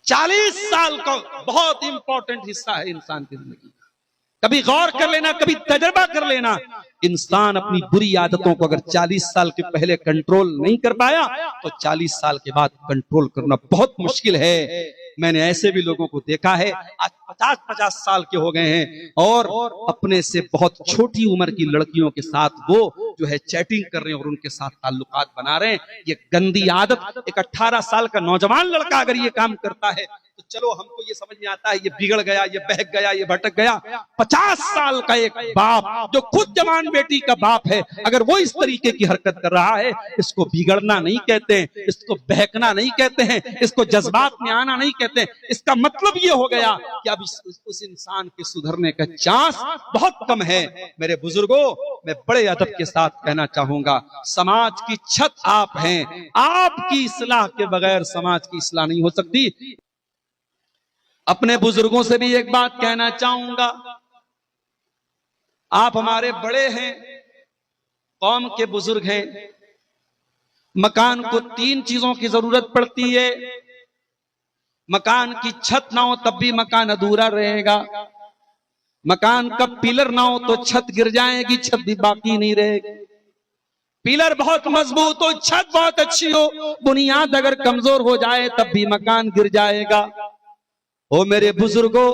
40 साल का बहुत इंपॉर्टेंट हिस्सा है इंसान की जिंदगी। कभी गौर कर लेना, कभी तजर्बा कर लेना, इंसान अपनी बुरी आदतों को अगर 40 साल के पहले कंट्रोल नहीं कर पाया तो 40 साल के बाद कंट्रोल करना बहुत मुश्किल है। मैंने ऐसे भी लोगों को देखा है, आज 50-50 साल के हो गए हैं और अपने से बहुत छोटी उम्र की लड़कियों के साथ वो जो है चैटिंग कर रहे हैं और उनके साथ ताल्लुकात बना रहे हैं। ये गंदी आदत एक 18 साल का नौजवान लड़का अगर ये काम करता है तो चलो हमको ये समझ में आता है ये बिगड़ गया, ये बहक गया, ये भटक गया। 50 साल का एक बाप जो खुद जवान बेटी का बाप है, अगर वो इस तरीके की हरकत कर रहा है, इसको बिगड़ना नहीं कहते हैं, इसको बहकना नहीं कहते हैं, इसको जज्बात में आना नहीं कहते हैं। इसका मतलब ये हो गया कि अब उस इंसान के सुधरने का चांस बहुत कम है। मेरे बुजुर्गों, मैं बड़े अदब के साथ कहना चाहूंगा, समाज की छत आप हैं, आपकी इस्लाह के बगैर समाज की इस्लाह नहीं हो सकती। अपने बुजुर्गों से भी एक बात कहना चाहूंगा, आप हमारे बड़े हैं, कौम के बुजुर्ग हैं। मकान को 3 चीजों की जरूरत पड़ती है। मकान की छत ना हो तब भी मकान अधूरा रहेगा। मकान का पिलर ना हो तो छत गिर जाएगी, छत भी बाकी नहीं रहेगी। पिलर बहुत मजबूत हो, छत बहुत अच्छी हो, बुनियाद अगर कमजोर हो जाए तब भी मकान गिर जाएगा। ओ मेरे बुजुर्गों,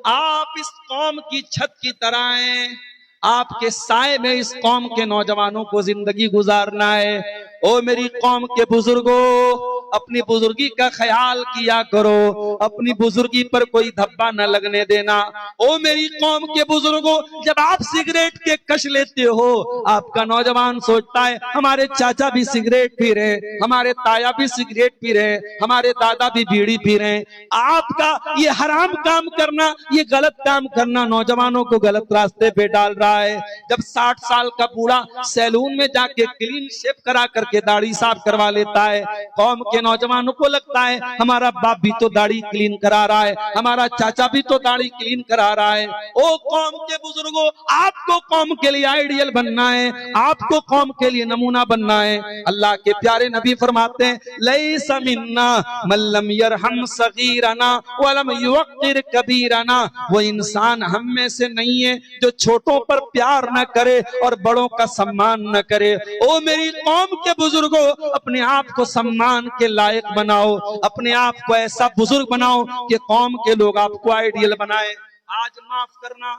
आप इस कौम की छत की तरह हैं, आपके साए में इस कौम के नौजवानों को जिंदगी गुजारना है। ओ मेरी कौम के बुजुर्गों, अपनी बुजुर्गी का ख्याल किया करो, अपनी बुजुर्गी पर कोई धब्बा न लगने देना। ओ मेरी कौम के बुजुर्गों, जब आप सिगरेट के कश लेते हो, आपका नौजवान सोचता है हमारे चाचा भी सिगरेट पी रहे, हमारे ताया भी सिगरेट पी रहे, हमारे दादा भी बीड़ी पी रहे। आपका ये हराम काम करना, ये गलत काम करना नौजवानों को गलत रास्ते पे डाल रहा है। जब 60 साल का बूढ़ा सैलून में जाके क्लीन शेव करा करके दाढ़ी साफ करवा लेता है, कौम के नौजवानों को लगता है हमारा बाप भी तो दाढ़ी क्लीन करा रहा है, हमारा चाचा भी तो दाढ़ी क्लीन करा रहा है। ओ कौम के बुजुर्गों, आपको कौम के लिए आइडियल बनना है, आपको कौम के लिए नमूना बनना है। अल्लाह के प्यारे नबी फरमाते हैं, लैसा मिन्ना मल्लम यरहम सगीरना वलम युक्किर कबीरना। वो इंसान हम में से नहीं है जो छोटों पर प्यार न करे और बड़ों का सम्मान न करे। ओ मेरी कौम के बुजुर्गों, अपने आप को सम्मान के लायक बनाओ, अपने आप को ऐसा बुजुर्ग बनाओ कि कौम के लोग आपको आइडियल बनाए। आज माफ करना,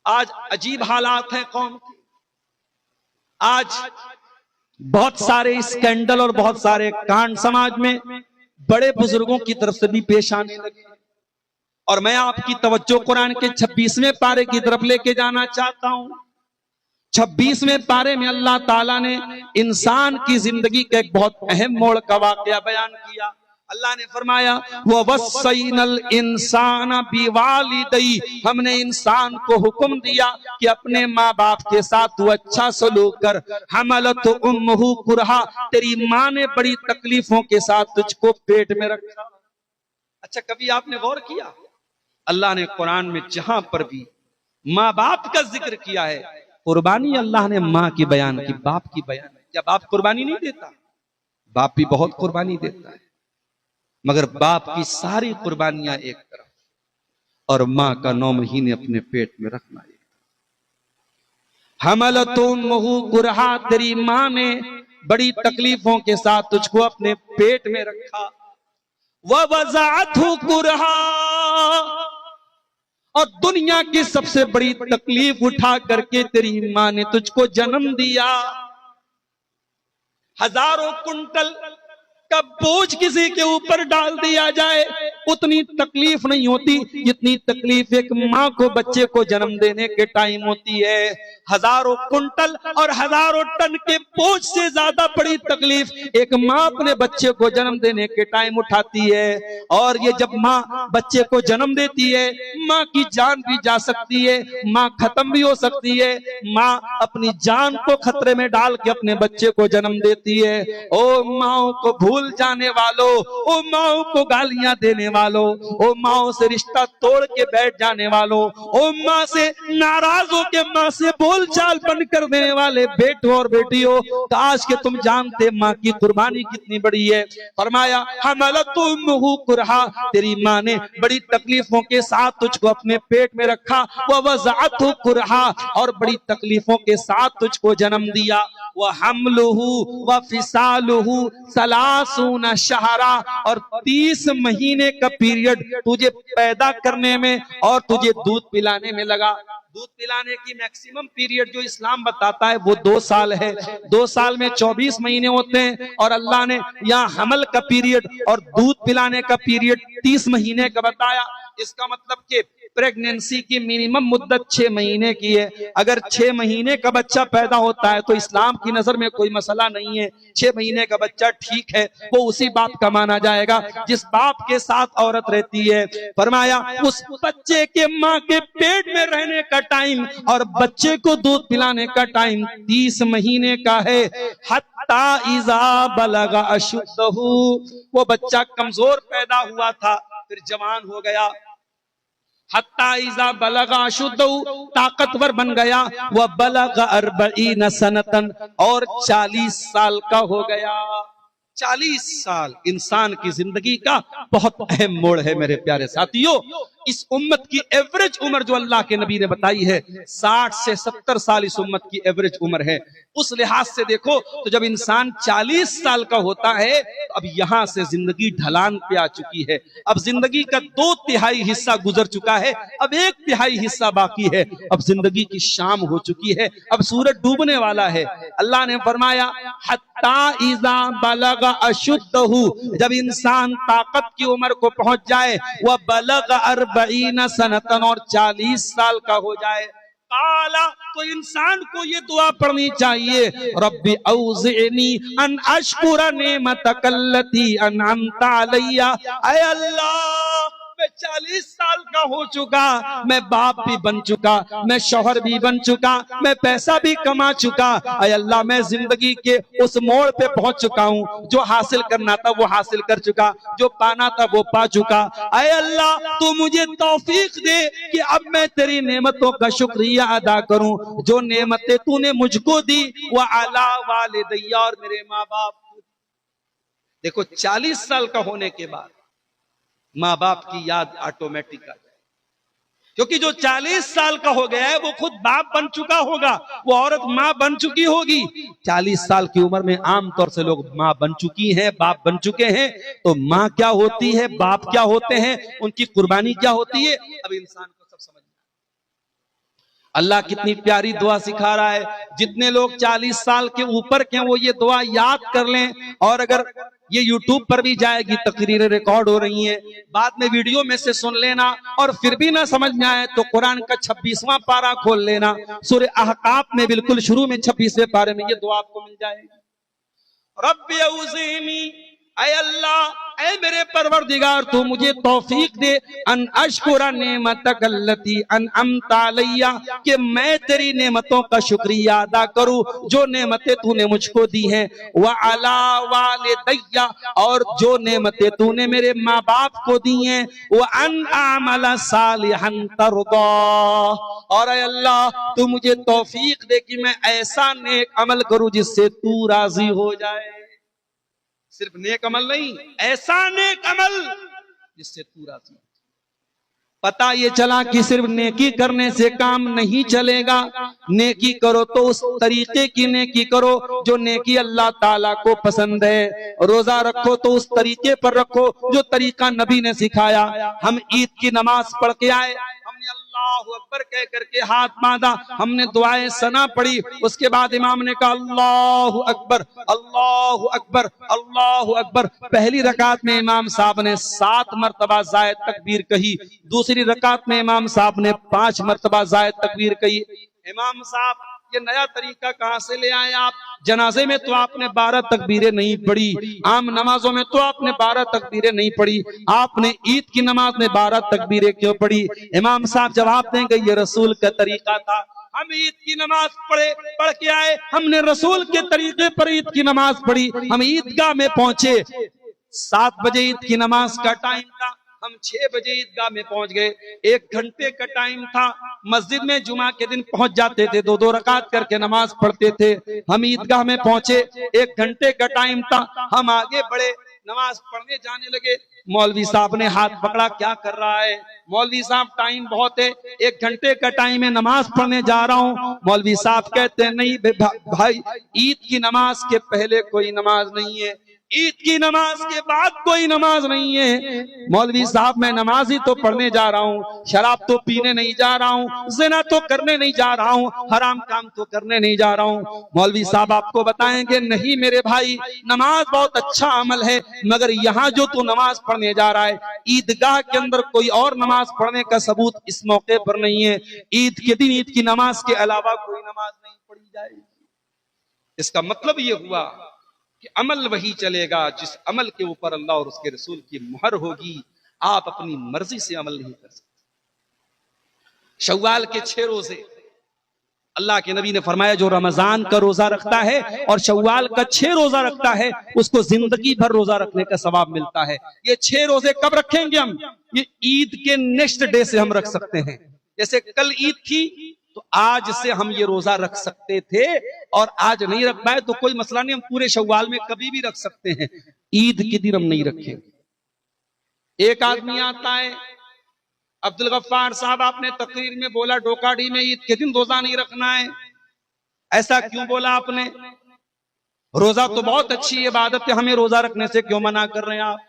आज अजीब हालात हैं कौम के। आज बहुत सारे स्कैंडल और बहुत सारे कांड समाज में बड़े बुजुर्गों की तरफ से भी पेश आने लगे। और मैं आपकी तवज्जो कुरान के 26वें पारे की तरफ लेके जाना चाहता हूं। 26वें पारे में अल्लाह ताला ने इंसान की जिंदगी का एक बहुत अहम मोड़ का वाकया बयान किया। अल्लाह ने फरमाया, वो वस्सैनल इंसान बिवालिदैहि, हमने इंसान को हुक्म दिया कि अपने माँ बाप के साथ तू अच्छा सलूक कर। हमलत उम्मुहु कुरहा, तेरी माँ ने बड़ी तकलीफों के साथ तुझको पेट में रखा। अच्छा, कभी आपने गौर किया, अल्लाह ने कुरान में जहां पर भी माँ बाप का जिक्र किया है, कुर्बानी अल्लाह ने माँ की बयान की, बाप की बयान की। क्या बाप कुर्बानी नहीं देता? बाप भी बहुत कुर्बानी देता है, मगर बाप की सारी कुर्बानियां एक तरफ और माँ का 9 महीने अपने पेट में रखना एक तरफ। हमलतुम्मुहु कुरहा, तेरी माँ ने बड़ी तकलीफों के साथ तुझको अपने पेट में रखा। व वज़अतहु कुरहा, और दुनिया की सबसे बड़ी तकलीफ उठा करके तेरी माँ ने तुझको जन्म दिया। हजारों कुंटल का बोझ किसी के ऊपर डाल दिया जाए, उतनी तकलीफ नहीं होती जितनी तकलीफ एक माँ को बच्चे को जन्म देने के टाइम होती है। हजारों कुंटल और हजारों टन के बोझ से ज्यादा बड़ी तकलीफ एक माँ अपने बच्चे को जन्म देने के टाइम उठाती है। और ये जब माँ बच्चे को जन्म देती है, माँ की जान भी जा सकती है, माँ खत्म भी हो सकती है। माँ अपनी जान को खतरे में डाल के अपने बच्चे को जन्म देती है। ओ माओ को भूल जाने वालों, ओ माओ को गालियां देने वालों, ओ माओ से रिश्ता तोड़ के बैठ जाने वालों, ओ माँ से नाराज हो के माँ से बोलचाल बंद कर देने वाले बेटों और बेटियों, काश के तुम जानते माँ की कुर्बानी कितनी बड़ी है। फरमाया हमलतु उम्मुहु कुरहा, तेरी माँ ने बड़ी तकलीफों के साथ तुझको अपने पेट में रखा, व वज़अतहु कुरहा, और बड़ी तकलीफों के साथ तुझको जन्म दिया, व हमलुहु व फिसालुहु सलासून शहरा, और 30 महीने का पीरियड तुझे पैदा करने में और तुझे दूध पिलाने में लगा। दूध पिलाने की मैक्सिमम पीरियड जो इस्लाम बताता है वो 2 साल है। 2 साल में 24 महीने होते हैं, और अल्लाह ने यहाँ हमल का पीरियड और दूध पिलाने का पीरियड 30 महीने का बताया। इसका मतलब कि प्रेगनेंसी की मिनिमम मुद्दत 6 महीने की है। अगर 6 महीने का बच्चा पैदा होता है तो इस्लाम की नजर में कोई मसला नहीं है, 6 महीने का बच्चा ठीक है, वो उसी बाप का माना जाएगा जिस बाप के साथ औरत रहती है। फरमाया उस बच्चे के माँ के पेट में रहने का टाइम और बच्चे को दूध पिलाने का टाइम 30 महीने का है। हत्ता इज़ा बलगा अशुद्धहु, वो बच्चा कमजोर पैदा हुआ था फिर जवान हो गया। हत्ता इज़ा बलगा अशुद्धहु, ताकतवर बन गया। वह बलगा 40 सनतन, और 40 साल का हो गया। 40 साल इंसान की जिंदगी का बहुत अहम मोड़ है मेरे प्यारे साथियों। इस उम्मत की एवरेज उम्र जो अल्लाह के नबी ने बताई है 60 से 70 साल इस उम्मत की एवरेज उम्र है। उस लिहाज से देखो तो जब इंसान 40 साल का होता है तो अब यहां से जिंदगी ढलान पे आ चुकी है। अब जिंदगी का 2/3 हिस्सा गुजर चुका है, अब 1/3 हिस्सा बाकी है। अब जिंदगी की शाम हो चुकी है, अब सूरज डूबने वाला है। अल्लाह ने फरमाया हत्ता इज़ा बलगा अशुद्धहु, जब इंसान ताकत की उम्र को पहुंच जाए, वह बलगा 40 सनतन, और 40 साल का हो जाए। काला, तो इंसान को ये दुआ पढ़नी चाहिए, रब्बी औज़िनी अन अशकुरा नेमतकल्लती अनअमता अलैया। ऐ अल्लाह, मैं 40 साल का हो चुका, मैं बाप भी बन चुका, मैं शौहर भी बन चुका, मैं पैसा भी कमा चुका। ऐ अल्लाह, मैं जिंदगी के उस मोड़ पे पहुंच चुका हूँ, जो हासिल करना था वो हासिल कर चुका, जो पाना था वो पा चुका। ऐ अल्लाह, तू मुझे तौफीक दे कि अब मैं तेरी नेमतों का शुक्रिया अदा करूं, जो नेमतें तूने मुझको दी, वह अला वालिदैया, और मेरे माँ बाप। देखो 40 साल का होने के बाद माँ बाप की याद ऑटोमेटिक आ जाए, क्योंकि जो 40 साल का हो गया है वो खुद बाप बन चुका होगा, वो औरत माँ बन चुकी होगी। 40 साल की उम्र में आमतौर से लोग माँ बन चुकी हैं, बाप बन चुके हैं। तो माँ क्या होती है, बाप क्या होते हैं, उनकी कुर्बानी क्या होती है, अब इंसान को सब समझ में। अल्लाह कितनी प्यारी दुआ सिखा रहा है। जितने लोग 40 साल के ऊपर के वो ये दुआ याद कर लें, और अगर ये YouTube पर भी जाएगी, तकरीरें रिकॉर्ड हो रही हैं, बाद में वीडियो में से सुन लेना, और फिर भी ना समझ में आए तो कुरान का 26वां पारा खोल लेना। सूरह अहकाफ में बिल्कुल शुरू में 26वें पारे में ये दुआ आपको मिल जाएगी। रब्बी औज़िनी, ऐ अल्लाह, ऐ मेरे परवरदिगार, तू मुझे तौफीक दे अन अशकुरा नेमतकल्लती अनअमता अलैया, कि मैं तेरी नेमतों का शुक्रिया अदा करूं, जो नेमतें तूने मुझको दी हैं, व अला वालिदैया, और जो नेमतें तूने मेरे माँ बाप को दी हैं, व अन आमला सालिहन तर्दा, और ऐ अल्लाह, तू मुझे तौफीक दे कि मैं ऐसा नेक अमल करूं जिससे तू राजी हो जाए। सिर्फ नेक अमल नहीं, ऐसा नेक अमल जिससे तू राजी। पता ये चला कि सिर्फ नेकी करने से काम नहीं चलेगा। नेकी करो तो उस तरीके की नेकी करो जो नेकी अल्लाह ताला को पसंद है। रोजा रखो तो उस तरीके पर रखो जो तरीका नबी ने सिखाया। हम ईद की नमाज पढ़ के आए, हमने अल्लाहु अकबर कह करके हाथ बांधा, हमने दुआएं सना पढ़ी, उसके बाद इमाम ने कहा अल्लाहु अकबर अल्लाहु अकबर अल्लाहु अकबर। पहली रकात में इमाम साहब ने 7 मरतबा जायद तकबीर कही, दूसरी रकात में इमाम साहब ने 5 मरतबा जायद तकबीर कही। इमाम साहब ये नया तरीका कहां से ले आए आप? जनाजे में तो आपने 12 तकबीरें नहीं पढ़ी, आम नमाजों में तो आपने 12 तकबीरें नहीं पढ़ी, आपने ईद की नमाज में 12 तकबीरें क्यों पढ़ी? इमाम साहब जवाब देंगे ये रसूल का तरीका था। हम ईद की नमाज पढ़ के आए, हमने रसूल के तरीके पर ईद की नमाज पढ़ी। हम ईदगाह में पहुंचे, 7 बजे ईद की नमाज का टाइम था। हम 6 बजे ईदगाह में पहुंच गए। 1 घंटे का टाइम था। मस्जिद में जुमा के दिन पहुंच जाते थे, 2-2 रकात करके नमाज पढ़ते थे। हम ईदगाह में पहुंचे, 1 घंटे का टाइम था। हम आगे बढ़े, नमाज पढ़ने जाने लगे। मौलवी साहब ने हाथ पकड़ा, क्या कर रहा है? मौलवी साहब टाइम बहुत है, 1 घंटे का टाइम है, नमाज पढ़ने जा रहा हूं। मौलवी साहब कहते हैं नहीं भाई, ईद की नमाज के पहले कोई नमाज नहीं है, ईद की नमाज के बाद कोई नमाज नहीं है। मौलवी साहब मैं नमाज ही तो पढ़ने जा रहा हूँ, शराब तो पीने नहीं जा रहा हूँ, ज़िना तो करने नहीं जा रहा हूँ, हराम काम तो करने नहीं जा रहा हूँ। मौलवी साहब आपको बताएंगे नहीं मेरे भाई, नमाज बहुत अच्छा अमल है, मगर यहाँ जो तू नमाज पढ़ने जा रहा है, ईदगाह के अंदर कोई और नमाज पढ़ने का सबूत इस मौके पर नहीं है। ईद के दिन ईद की नमाज के अलावा कोई नमाज नहीं पढ़ी जाएगी। इसका मतलब ये हुआ कि अमल वही चलेगा जिस अमल के ऊपर अल्लाह और उसके रसूल की मुहर होगी। आप अपनी मर्जी से अमल नहीं कर सकते। शव्वाल के 6 रोजे अल्लाह के नबी ने फरमाया, जो रमजान का रोजा रखता है और शव्वाल का 6 रोजा रखता है, उसको जिंदगी भर रोजा रखने का सवाब मिलता है। ये 6 रोजे कब रखेंगे हम? ये ईद के नेक्स्ट डे से हम रख सकते हैं। जैसे कल ईद थी तो आज से हम ये रोजा रख सकते थे, और आज नहीं रख पाए तो कोई मसला नहीं, हम पूरे शव्वाल में कभी भी रख सकते हैं। ईद के दिन हम नहीं रखेंगे। एक आदमी आता है, अब्दुल गफ्फार साहब आपने तकरीर में बोला डोकाडी में ईद के दिन रोजा नहीं रखना है, ऐसा क्यों बोला आपने? रोजा तो बहुत अच्छी इबादत है, हमें रोजा रखने से क्यों मना कर रहे हैं आप?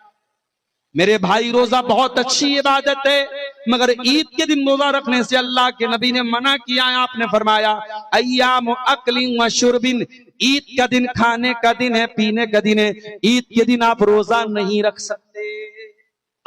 मेरे भाई, रोजा बहुत अच्छी इबादत है, मगर ईद के दिन रोजा रखने से अल्लाह के नबी ने मना किया है। आपने फरमाया अय्याम अक्लिन व शुर्बिन, ईद का दिन खाने का दिन है, पीने का दिन है, ईद के दिन आप रोजा नहीं रख सकते।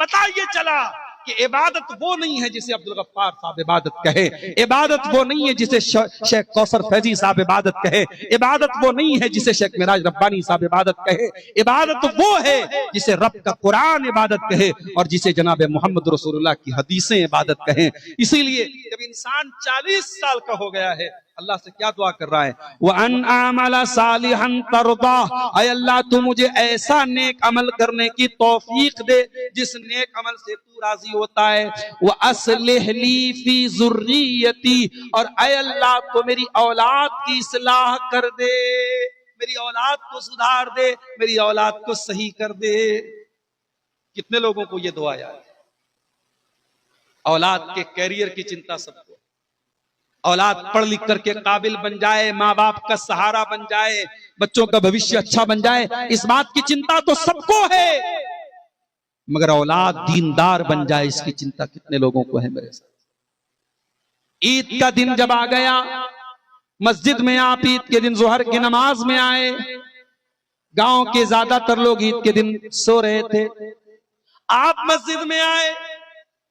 पता ये चला कि इबादत वो नहीं है जिसे अब्दुल गफ्फार साहब इबादत कहे, इबादत वो नहीं है जिसे शेख कौसर फैजी साहब इबादत कहे, इबादत वो नहीं है जिसे शेख मिराज रब्बानी साहब इबादत कहे, इबादत वो है जिसे रब का कुरान इबादत कहे और जिसे जनाब मोहम्मद रसूलुल्लाह की हदीसें इबादत कहें। इसीलिए जब इंसान 40 साल का हो गया है, अल्लाह से क्या दुआ कर रहा है? वअन आमला सालिहन तरदा, ऐ अल्लाह तू मुझे ऐसा नेक अमल करने की तौफीक दे जिस नेक अमल से तू राजी होता है। व अस्लिह ली फी ज़ुर्रियती, और ऐ अल्लाह तो मेरी औलाद की इस्लाह कर दे, मेरी औलाद को सुधार दे, मेरी औलाद को सही कर दे। कितने लोगों को ये दुआ याद है? औलाद के कैरियर की चिंता सबको, औलाद पढ़ लिख करके काबिल बन जाए, माँ बाप का सहारा बन जाए, बच्चों का भविष्य अच्छा बन जाए, इस बात की चिंता तो सबको है, मगर औलाद दीनदार बन जाए इसकी चिंता कितने लोगों को है मेरे साथ। ईद का दिन जब आ गया, मस्जिद में आप ईद के दिन जोहर की नमाज में आए, गांव के ज्यादातर लोग ईद के दिन सो रहे थे, आप मस्जिद में आए,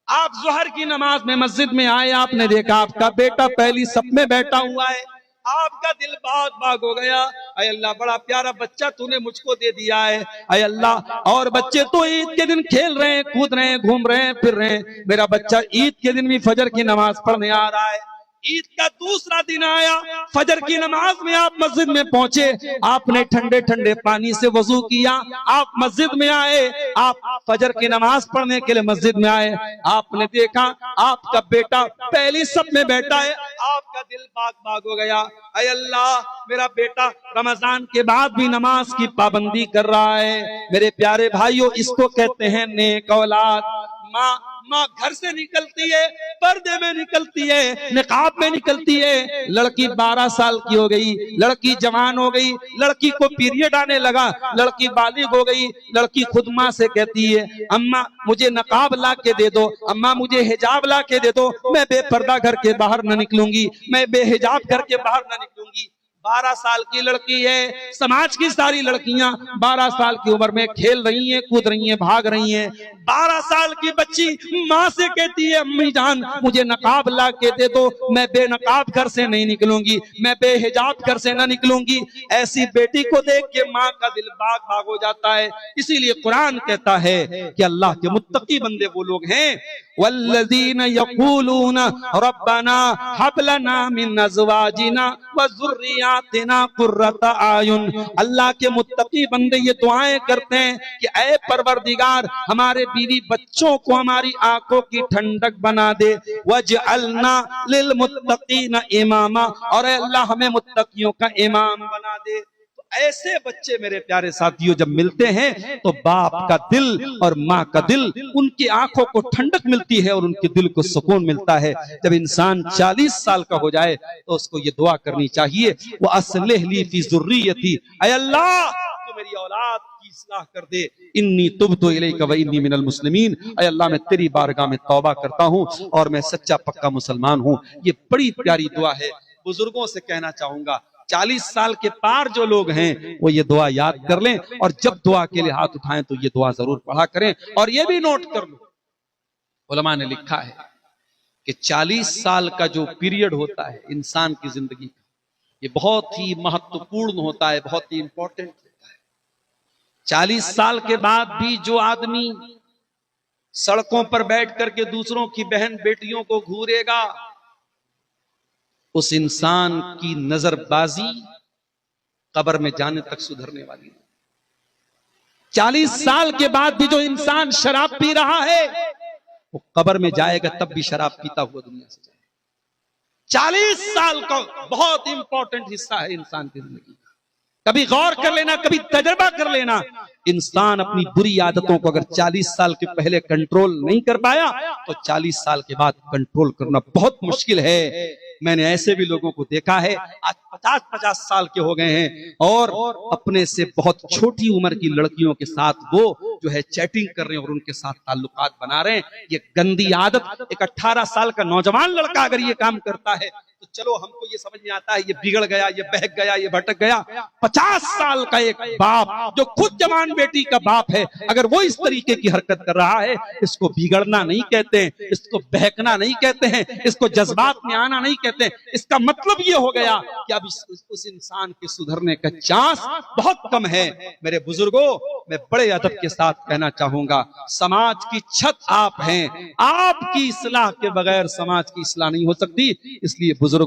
आप जोहर की नमाज में मस्जिद में आए, आपने देखा आपका बेटा पहली सफ में बैठा हुआ है, आपका दिल बाग बाग हो गया। अय अल्लाह, बड़ा प्यारा बच्चा तूने मुझको दे दिया है। अय अल्लाह, और बच्चे तो ईद के दिन खेल रहे हैं, कूद रहे हैं, घूम रहे हैं, फिर रहे हैं, मेरा बच्चा ईद के दिन भी फजर की नमाज पढ़ने आ रहा है। ईद का दूसरा दिन आया, फजर की नमाज में आप मस्जिद में पहुंचे, आपने ठंडे ठंडे पानी से वजू किया, आप मस्जिद में आए, आप फजर की नमाज पढ़ने के लिए मस्जिद में आए, आपने देखा आपका बेटा पहली सफ में बैठा है, आपका दिल बाग बाग हो गया। अय अल्लाह, मेरा बेटा रमजान के बाद भी नमाज की पाबंदी कर रहा है। मेरे प्यारे भाइयों, इसको कहते हैं नेक औलाद। माँ घर से निकलती है, पर्दे में निकलती है, निकाब में निकलती है, लड़की 12 साल की हो गई, लड़की जवान हो गई, लड़की को पीरियड आने लगा, लड़की बालिग हो गई, लड़की खुद माँ से कहती है अम्मा मुझे नकाब ला के दे दो, अम्मा मुझे हिजाब ला के दे दो, मैं बेपर्दा घर के बाहर न निकलूंगी, मैं बेहिजाब घर के बाहर न निकलूंगी। 12 साल की लड़की है, समाज की सारी लड़कियां 12 साल की उम्र में खेल रही हैं, कूद रही हैं, भाग रही हैं। 12 साल की बच्ची माँ से कहती है अम्मी जान मुझे नकाब ला के दे दो, मैं बेनकाब घर से नहीं निकलूंगी, मैं बेहिजाब घर से ना निकलूंगी। ऐसी बेटी को देख के माँ का दिल बाग बाग हो जाता है। इसीलिए कुरान कहता है कि अल्लाह के मुत्तकी बंदे वो लोग हैं वल्लज़ीन यक़ूलून रब्बना हब लना मिन अज़वाजिना व ज़ुर्रियातिना क़ुर्रता आयुन। अल्लाह के मुत्तकी बंदे ये दुआएं करते हैं कि ऐ परवरदिगार, हमारे बीवी बच्चों को हमारी आंखों की ठंडक बना दे। वजअलना लिल मुत्तकीना इमामा, और अल्लाह हमें मुत्तकियों का इमाम बना दे। ऐसे बच्चे मेरे प्यारे साथियों जब मिलते हैं तो बाप का दिल और माँ का दिल, उनकी आंखों को ठंडक मिलती है और उनके दिल को सुकून मिलता है। जब इंसान 40 साल का हो जाए तो उसको ये दुआ करनी चाहिए, वो अस्लिह ली फी ज़ुर्रियती, ऐ अल्लाह तू मेरी औलाद की इस्लाह कर दे। इन्नी तुब्तु इलैका व इन्नी मिनल मुस्लिमीन, ऐ अल्लाह मैं तेरी बारगाह में तौबा करता हूँ और मैं सच्चा पक्का मुसलमान हूँ। ये बड़ी प्यारी दुआ है। बुजुर्गों से कहना चाहूंगा, 40 साल के पार जो लोग हैं वो ये दुआ याद कर लें, और जब दुआ के लिए हाथ उठाएं तो ये दुआ जरूर पढ़ा करें। और ये भी नोट कर लो, उलमा ने लिखा है कि 40 साल का जो पीरियड होता है इंसान की जिंदगी का, ये बहुत ही महत्वपूर्ण होता है, बहुत ही इंपॉर्टेंट होता है। 40 साल के बाद भी जो आदमी सड़कों पर बैठ करके दूसरों की बहन बेटियों को घूरेगा, उस इंसान की नजरबाजी कब्र में जाने तक सुधरने वाली नहीं। 40 साल के बाद भी जो इंसान शराब पी रहा है वो कब्र में जाएगा तब भी शराब पीता हुआ दुनिया से जाएगा। 40 साल का बहुत इंपॉर्टेंट हिस्सा है इंसान की जिंदगी का। कभी गौर कर लेना, कभी तजर्बा कर लेना, इंसान अपनी बुरी आदतों को अगर 40 साल के पहले कंट्रोल नहीं कर पाया तो 40 साल के बाद कंट्रोल करना बहुत मुश्किल है। मैंने ऐसे भी लोगों को देखा है, आज 50-50 साल के हो गए हैं और अपने से बहुत छोटी उम्र की लड़कियों के साथ वो जो है चैटिंग कर रहे हैं और उनके साथ ताल्लुकात बना रहे हैं। ये गंदी आदत, एक 18 साल का नौजवान लड़का अगर ये काम करता है तो चलो हमको ये समझ में आता है ये बिगड़ गया, ये बहक गया, ये भटक गया। 50 साल का एक बाप जो खुद जवान बेटी का बाप है, अगर वो इस तरीके की हरकत कर रहा है, इसको बिगड़ना नहीं कहते हैं, इसको बहकना नहीं कहते हैं, इसको जज्बात में आना नहीं कहते हैं। इसका मतलब ये हो गया कि अब उस इंसान के सुधरने का चांस बहुत कम है। मेरे बुजुर्गों, मैं बड़े अदब के साथ कहना चाहूंगा, समाज की छत आप हैं, आपकी इस्लाह के बगैर समाज की इस्लाह नहीं हो सकती। इसलिए बुजुर्गों,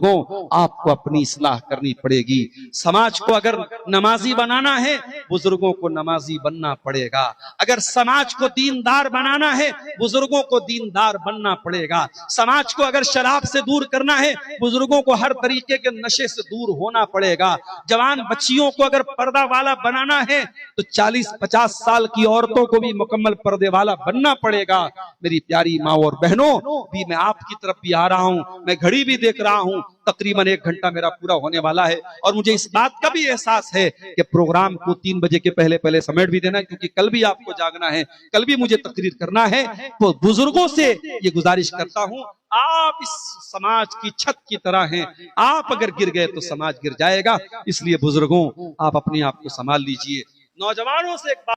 आपको अपनी इस्लाह करनी पड़ेगी। समाज को अगर नमाजी बनाना है, बुजुर्गों को नमाजी बनना पड़ेगा। अगर समाज को दीनदार बनाना है, बुजुर्गों को दीनदार बनना पड़ेगा। समाज को अगर शराब से दूर करना है, बुजुर्गों को हर तरीके के नशे से दूर होना पड़ेगा। जवान बच्चियों को अगर पर्दा वाला बनाना है तो 40-50 साल की औरतों को भी मुकम्मल पर्दे वाला बनना पड़ेगा। मेरी प्यारी माँ और बहनों, भी मैं आपकी तरफ भी आ रहा हूँ, मैं घड़ी भी देख रहा हूँ, तकरीबन 1 घंटा मेरा पूरा होने वाला है और मुझे इस बात का भी एहसास है कि प्रोग्राम को 3 बजे के पहले समेट भी देना है, क्योंकि कल भी आपको जागना है, कल भी मुझे तकरीर करना है। तो बुजुर्गों से ये गुजारिश करता हूँ, आप इस समाज की छत की तरह हैं, आप अगर गिर गए तो समाज गिर जाएगा। इसलिए बुजुर्गों, आप अपने आप को संभाल लीजिए। नौजवानों से एक बात